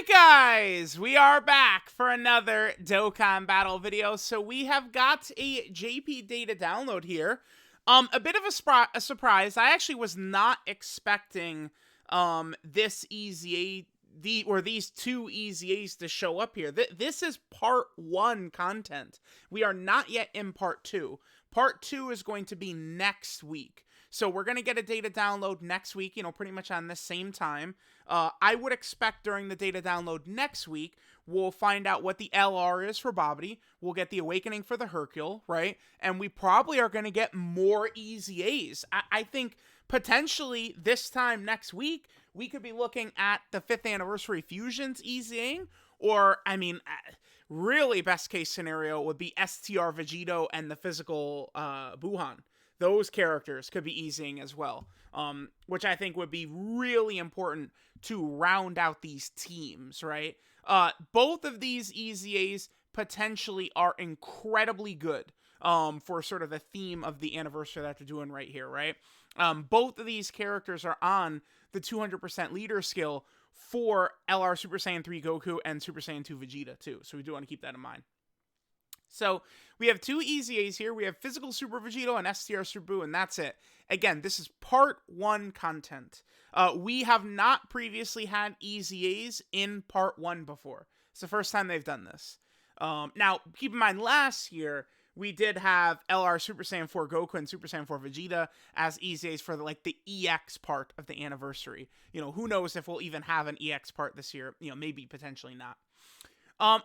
Alright guys, we are back for another Dokkan battle video. So we have got a JP data download here. A bit of a surprise. I actually was not expecting this EZA these two EZAs to show up here. This is part 1 content. We are not yet in part 2. Part 2 is going to be next week. So we're going to get a data download next week, pretty much on the same time. I would expect during the data download next week, we'll find out what the LR is for Bobbity. We'll get the Awakening for the Hercule, right? And we probably are going to get more EZAs. I think potentially this time next week, we could be looking at the 5th anniversary Fusions EZAing, or, really best case scenario would be STR Vegito and the physical Buhan. Those characters could be easing as well, which I think would be really important to round out these teams, right? Both of these EZAs potentially are incredibly good for sort of the theme of the anniversary that they're doing right here, right? Both of these characters are on the 200% leader skill for LR Super Saiyan 3 Goku and Super Saiyan 2 Vegeta too, so we do want to keep that in mind. So we have two EZAs here. We have Physical Super Vegito and STR Super Buu, and that's it. Again, this is part 1 content. We have not previously had EZAs in part 1 before. It's the first time they've done this. Now, keep in mind, last year, we did have LR Super Saiyan 4 Goku and Super Saiyan 4 Vegeta as EZAs for the EX part of the anniversary. Who knows if we'll even have an EX part this year. Maybe, potentially not.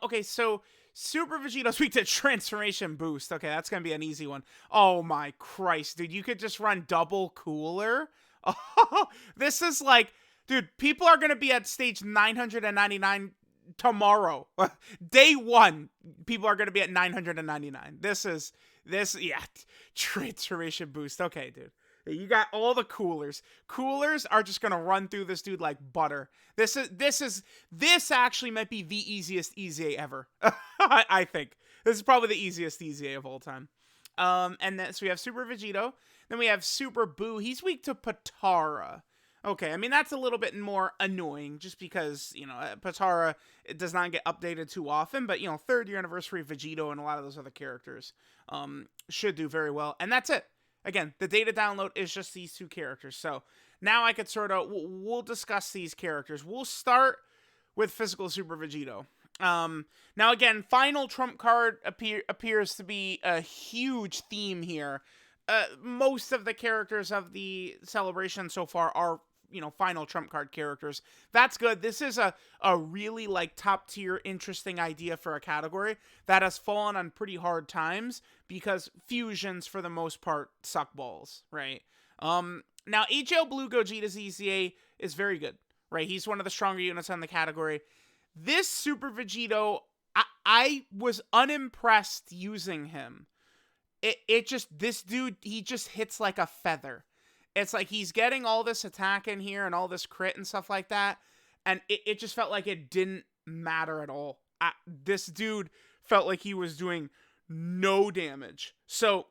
Okay, so Super Vegito's weak to Transformation Boost. Okay, that's gonna be an easy one. Oh my Christ, dude, you could just run double cooler. Oh, this is like, dude, people are gonna be at stage 999 tomorrow. Day 1, people are gonna be at 999. Yeah, Transformation Boost. Okay, dude. You got all the coolers. Coolers are just gonna run through this dude like butter. This actually might be the easiest EZA ever. I think this is probably the easiest EZA of all time. And then so we have Super Vegito. Then we have Super Buu. He's weak to Patara. Okay, that's a little bit more annoying just because, Patara, it does not get updated too often, but, 3rd year anniversary Vegito and a lot of those other characters should do very well. And that's it. Again, the data download is just these two characters. So now I could we'll discuss these characters. We'll start with Physical Super Vegito. Now again, final trump card appears to be a huge theme here. Most of the characters of the celebration so far are, final trump card characters. That's good. This is a really top tier interesting idea for a category that has fallen on pretty hard times because fusions for the most part suck balls, right? Now HL Blue Gogeta's EZA is very good, right? He's one of the stronger units on the category. This Super Vegito, I was unimpressed using him. This dude, he just hits like a feather. It's like he's getting all this attack in here and all this crit and stuff like that, and it just felt like it didn't matter at all. This dude felt like he was doing no damage. So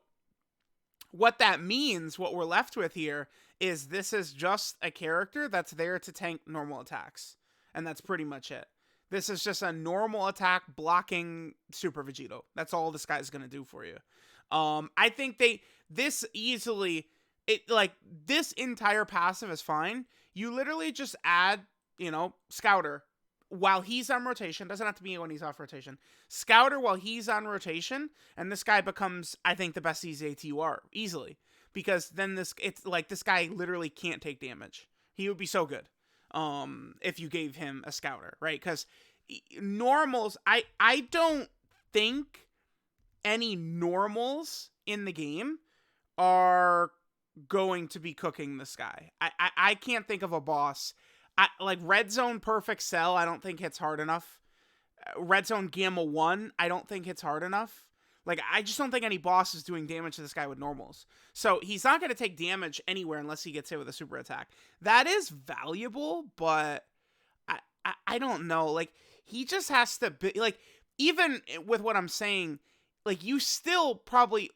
what that means, what we're left with here, is this is just a character that's there to tank normal attacks, and that's pretty much it. This is just a normal attack blocking Super Vegito. That's all this guy's going to do for you. I think this entire passive is fine. You literally just add, Scouter while he's on rotation. Doesn't have to be when he's off rotation. Scouter while he's on rotation, and this guy becomes, I think, the best EZA TUR easily. Because then this guy literally can't take damage. He would be so good if you gave him a Scouter, right? Because normals, I don't think any normals in the game are going to be cooking this guy. I can't think of a boss. Red Zone Perfect Cell, I don't think hits hard enough. Red Zone Gamma 1, I don't think hits hard enough. I just don't think any boss is doing damage to this guy with normals. So he's not going to take damage anywhere unless he gets hit with a super attack. That is valuable, but I don't know. He just has to be, even with what I'm saying, you still probably,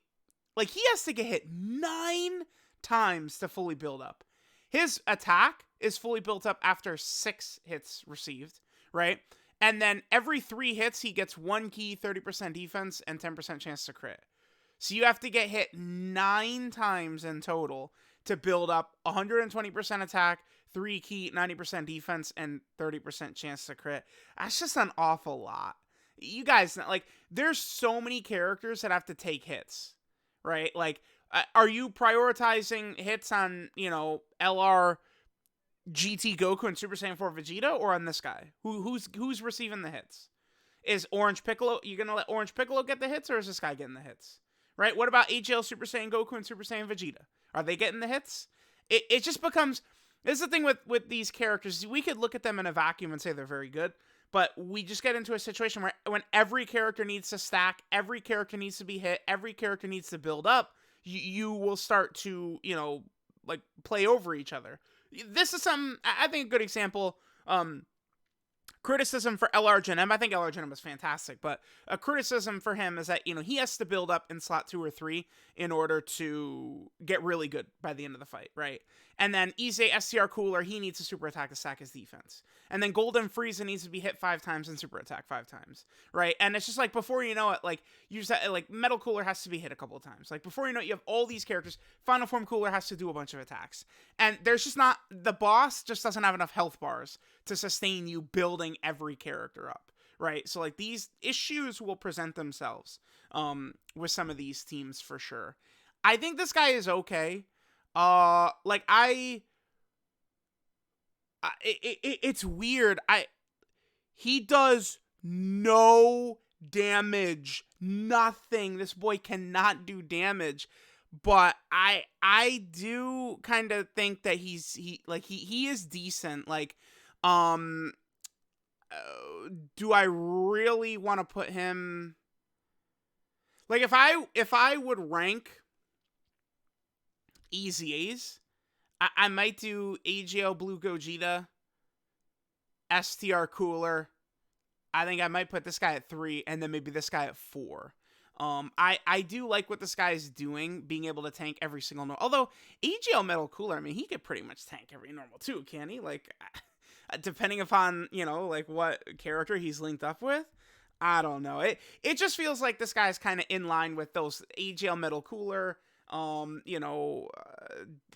he has to get hit 9 times to fully build up. His attack is fully built up after 6 hits received, right? And then every 3 hits, he gets 1 key, 30% defense, and 10% chance to crit. So you have to get hit 9 times in total to build up 120% attack, 3 key, 90% defense, and 30% chance to crit. That's just an awful lot. You guys, like, there's so many characters that have to take hits, right? Like, are you prioritizing hits on, LR, GT Goku, and Super Saiyan 4 Vegeta, or on this guy? Who's receiving the hits? Is Orange Piccolo, you gonna let Orange Piccolo get the hits, or is this guy getting the hits? Right? What about AGL Super Saiyan Goku and Super Saiyan Vegeta? Are they getting the hits? It just becomes, this is the thing with these characters. We could look at them in a vacuum and say they're very good, but we just get into a situation where when every character needs to stack, every character needs to be hit, every character needs to build up, you will start to, like, play over each other. This is I think, a good example. Criticism for LR Genem. I think LR Genem was fantastic, but a criticism for him is that, he has to build up in slot 2 or 3 in order to get really good by the end of the fight, right? And then EZA STR Cooler, he needs a super attack to stack his defense. And then Golden Frieza needs to be hit 5 times and super attack 5 times, right? And it's just like, before you know it, like, you just like, Metal Cooler has to be hit a couple of times. Like, before you know it, you have all these characters. Final Form Cooler has to do a bunch of attacks. And there's just not, the boss just doesn't have enough health bars to sustain you building every character up, right? So, like, these issues will present themselves with some of these teams for sure. I think this guy is okay. It's weird. He does no damage, nothing. This boy cannot do damage. But I do kind of think that he is decent. Like, do I really want to put him, like, if I would rank EZAs, I might do AGL Blue Gogeta, STR Cooler. I think I might put this guy at 3, and then maybe this guy at 4. I do like what this guy is doing, being able to tank every single normal. Although AGL Metal Cooler, I mean, he could pretty much tank every normal too, can he? Like, depending upon, like, what character he's linked up with. I don't know. It just feels like this guy's kind of in line with those AGL Metal Cooler,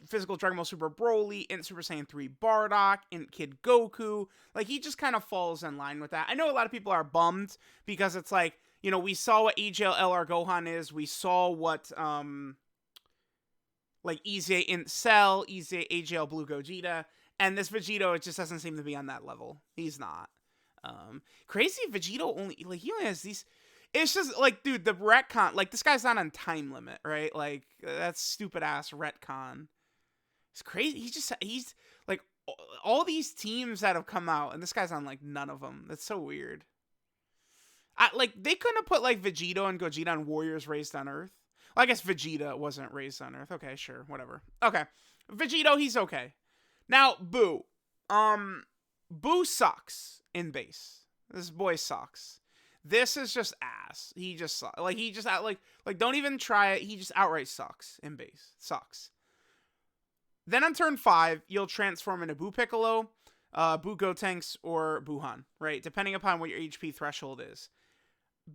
Physical Dragon Ball Super Broly, and Super Saiyan 3 Bardock, and Kid Goku. Like, he just kind of falls in line with that. I know a lot of people are bummed because it's like, we saw what AGL LR Gohan is. We saw what, like, EZA Int Cell, EZA AGL Blue Gogeta, and this Vegito, it just doesn't seem to be on that level. He's not. Crazy Vegito only, like, he only has these. It's just, like, dude, the retcon, like, this guy's not on time limit, right? Like, that's stupid ass retcon. It's crazy. He's, like, all these teams that have come out, and this guy's on, like, none of them. That's so weird. Like, they couldn't have put, like, Vegito and Gogeta on Warriors Raised on Earth. Well, I guess Vegeta wasn't raised on Earth. Okay, sure, whatever. Okay. Vegito, he's okay. Now, Buu. Buu sucks in base. This boy sucks. This is just ass. He just sucks. Like, he just, like, don't even try it. He just outright sucks in base. Sucks. Then on turn 5, you'll transform into Buu Piccolo, Buu Gotenks, or Buuhan, right? Depending upon what your HP threshold is.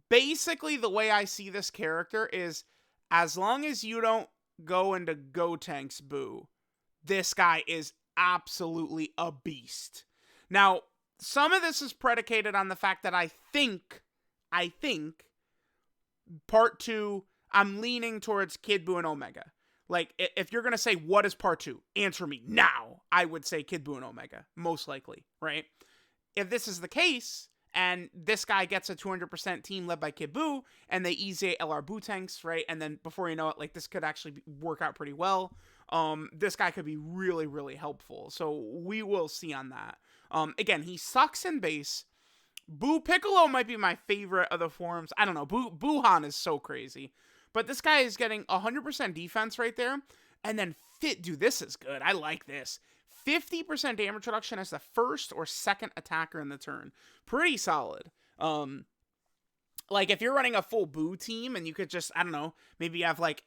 Basically, the way I see this character is, as long as you don't go into Gotenks Buu, this guy is absolutely a beast. Now, some of this is predicated on the fact that I think, part 2, I'm leaning towards Kid Buu and Omega. Like, if you're going to say, what is part 2? Answer me now. I would say Kid Buu and Omega, most likely, right? If this is the case, and this guy gets a 200% team led by Kid Buu, and they EZA LR Buu tanks, right? And then before you know it, like, this could actually work out pretty well. This guy could be really, really helpful. So we will see on that. Again, he sucks in base. Buu Piccolo might be my favorite of the forms. I don't know. Buuhan is so crazy. But this guy is getting 100% defense right there. And then dude, this is good. I like this. 50% damage reduction as the first or second attacker in the turn. Pretty solid. Like, if you're running a full Buu team and you could just, I don't know, maybe you have, like,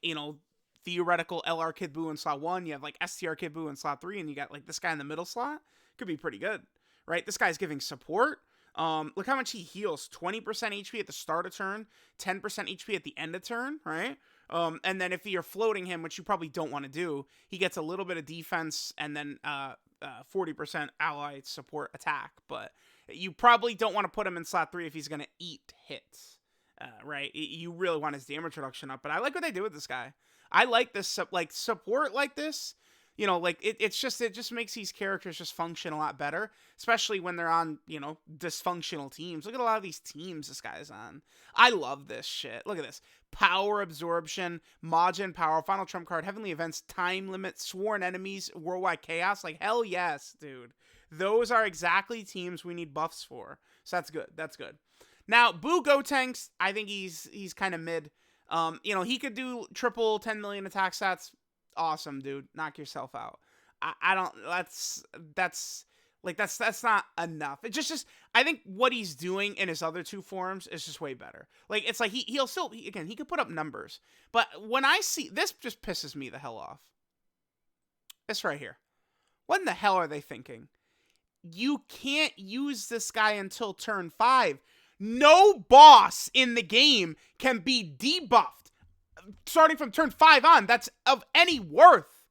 theoretical LR Kid Buu in slot 1, you have, like, STR Kid Buu in slot 3, and you got, like, this guy in the middle slot, could be pretty good, right? This guy's giving support. Look how much he heals. 20% HP at the start of turn, 10% HP at the end of turn, right? And then if you're floating him, which you probably don't want to do, he gets a little bit of defense and then 40% ally support attack. But you probably don't want to put him in slot 3 if he's going to eat hits, right? You really want his damage reduction up. But I like what they do with this guy. I like this, like, support like this. You know, like, it just makes these characters just function a lot better, especially when they're on, you know, dysfunctional teams. Look at a lot of these teams this guy's on. I love this shit. Look at this. Power Absorption, Majin Power, Final Trump Card, Heavenly Events, Time Limit, Sworn Enemies, Worldwide Chaos. Like, hell yes, dude. Those are exactly teams we need buffs for. So that's good. That's good. Now, Buu Gotenks, I think he's kind of mid. You know, he could do triple 10 million attack stats. Awesome, dude. Knock yourself out. I don't, that's not enough. It just I think what he's doing in his other two forms is just way better. Like, it's like he'll still, again, he could put up numbers, but when I see this, just pisses me the hell off. This right here. What in the hell are they thinking? You can't use this guy until turn 5. No boss in the game can be debuffed starting from turn 5 on, that's of any worth.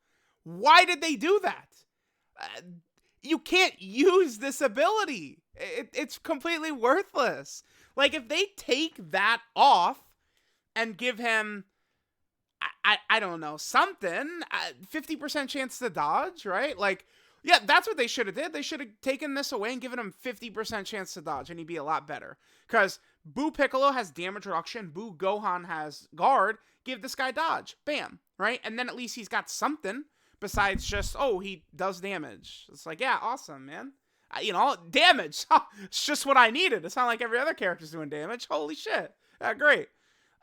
Why did they do that? You can't use this ability. It's completely worthless. Like, if they take that off and give him, I don't know, something, 50% chance to dodge, right? Like, yeah, that's what they should have did. They should have taken this away and given him 50% chance to dodge, and he'd be a lot better. Because Buu Piccolo has damage reduction, Buu Gohan has guard, give this guy dodge. Bam, right? And then at least he's got something besides just, oh, he does damage. It's like, yeah, awesome, man. You know, damage. It's just what I needed. It's not like every other character's doing damage. Holy shit. Great.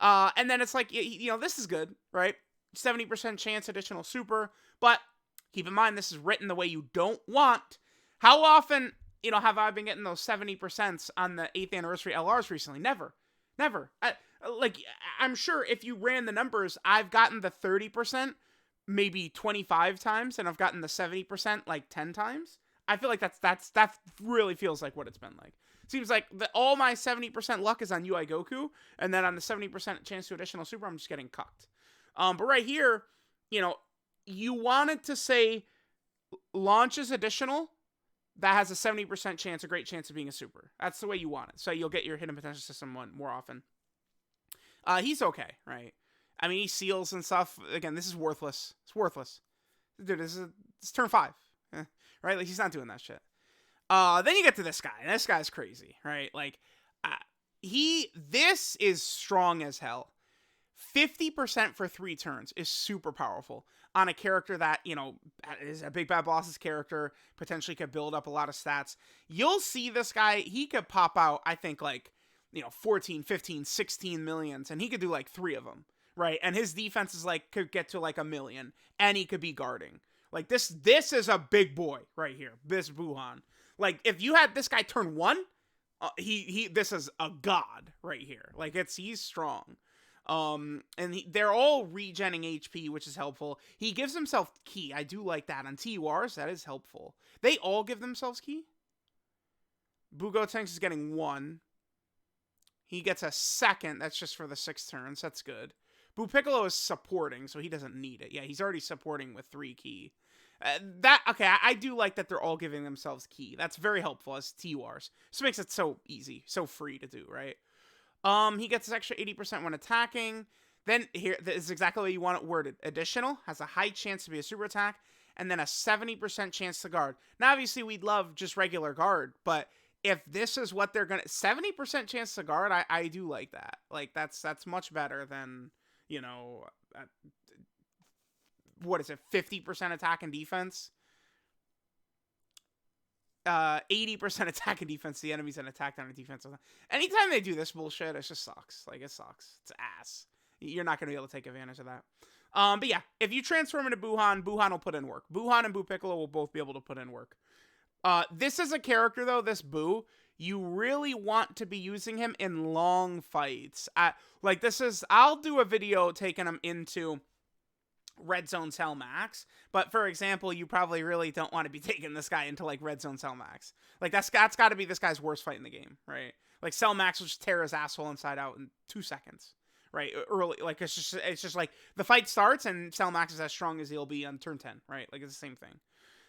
And then it's like, you know, this is good, right? 70% chance additional super. But keep in mind, this is written the way you don't want. How often, you know, have I been getting those 70% on the 8th anniversary LRs recently? Never. Never. Like, I'm sure if you ran the numbers, I've gotten the 30% maybe 25 times, and I've gotten the 70% like 10 times. I feel like that really feels like what it's been like. Seems like all my 70% luck is on UI Goku, and then on the 70% chance to additional super, I'm just getting cucked. But right here, you know, you wanted to say launches additional that has a 70% chance, a great chance of being a super. That's the way you want it. So you'll get your hidden potential system one more often. He's okay, right? I mean, he seals and stuff. Again, this is worthless. It's worthless. Dude, it's turn 5. Right? Like, he's not doing that shit. Then you get to this guy. And this guy's crazy, right? Like, this is strong as hell. 50% for 3 turns is super powerful on a character that, you know, is a Big Bad Boss's character, potentially could build up a lot of stats. You'll see this guy, he could pop out, I think, like, you know, 14, 15, 16 millions, and he could do like 3 of them, right? And his defense is like, could get to like 1 million, and he could be guarding. Like, this is a big boy right here, this Buuhan. Like, if you had this guy turn 1, this is a god right here. Like, he's strong. And they're all regenning HP, which is helpful. He gives himself key. I do like that. On TURs, that is helpful. They all give themselves key. Buu Gotenks is getting 1. He gets a 2nd. That's just for the 6 turns. That's good. Buu Piccolo is supporting, so he doesn't need it. Yeah, he's already supporting with 3 key. Okay, I do like that they're all giving themselves key. That's very helpful as TURs. This makes it so easy, so free to do, right? He gets this extra 80% when attacking. Then here, this is exactly what you want it worded. Additional, has a high chance to be a super attack, and then a 70% chance to guard. Now, obviously, we'd love just regular guard, but if this is what they're gonna, 70% chance to guard, I do like that. Like, that's much better than, you know, what is it, 50% attack and defense? 80% attack and defense, the enemy's an attack down and defense. Anytime they do this bullshit, it just sucks. Like, it sucks. It's ass. You're not going to be able to take advantage of that. But yeah, if you transform into Buuhan will put in work. Buuhan and Buu Piccolo will both be able to put in work. This is a character, though, this Buu, you really want to be using him in long fights. Like, I'll do a video taking him into Red Zone Cell Max. But for example, you probably really don't want to be taking this guy into like Red Zone Cell Max. Like that's got to be this guy's worst fight in the game, right? Like Cell Max will just tear his asshole inside out in 2 seconds, right? Early, like it's just like the fight starts and Cell Max is as strong as he'll be on turn 10, right? Like it's the same thing.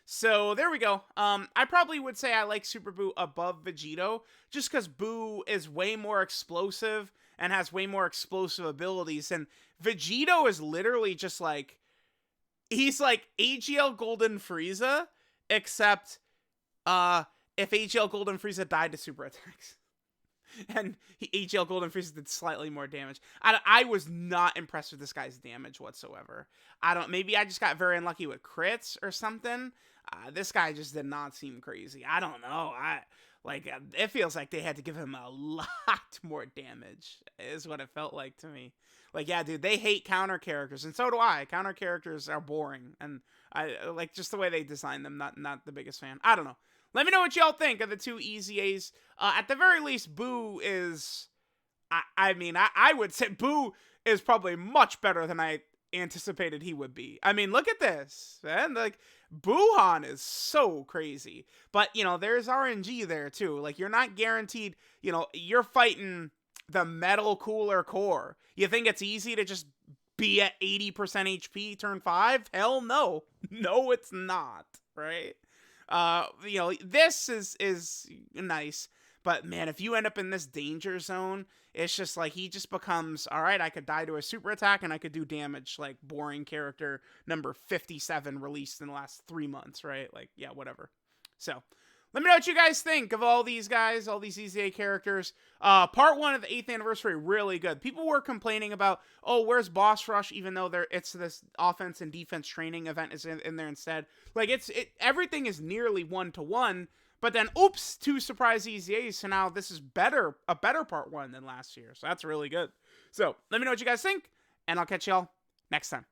So there we go. I probably would say I like Super Buu above Vegito just because Buu is way more explosive and has way more explosive abilities. And Vegito is literally just like, he's like AGL Golden Frieza, except if AGL Golden Frieza died to super attacks. And AGL Golden Frieza did slightly more damage. I was not impressed with this guy's damage whatsoever. Maybe I just got very unlucky with crits or something. This guy just did not seem crazy. I don't know. It feels like they had to give him a lot more damage, is what it felt like to me. Like, yeah, dude, they hate counter characters, and so do I. Counter characters are boring, and I like just the way they design them. Not the biggest fan. I don't know. Let me know what y'all think of the two EZAs. At the very least, Buu is... I would say Buu is probably much better than I anticipated he would be. I mean, look at this, man. Like, Buuhan is so crazy. But, there's RNG there, too. Like, you're not guaranteed... you're fighting the Metal Cooler Core. You think it's easy to just be at 80% HP turn 5? Hell no. No, it's not, right? This is nice, but man, if you end up in this danger zone, it's just like he just becomes, all right, I could die to a super attack and I could do damage, like boring character number 57 released in the last 3 months, right? Like, yeah, whatever. So let me know what you guys think of all these guys, all these EZA characters. Part 1 of the 8th anniversary, really good. People were complaining about, oh, where's Boss Rush, even though it's this offense and defense training event is in there instead. Like, everything is nearly 1-to-1, but then, oops, 2 surprise EZAs, so now this is a better Part 1 than last year. So that's really good. So let me know what you guys think, and I'll catch y'all next time.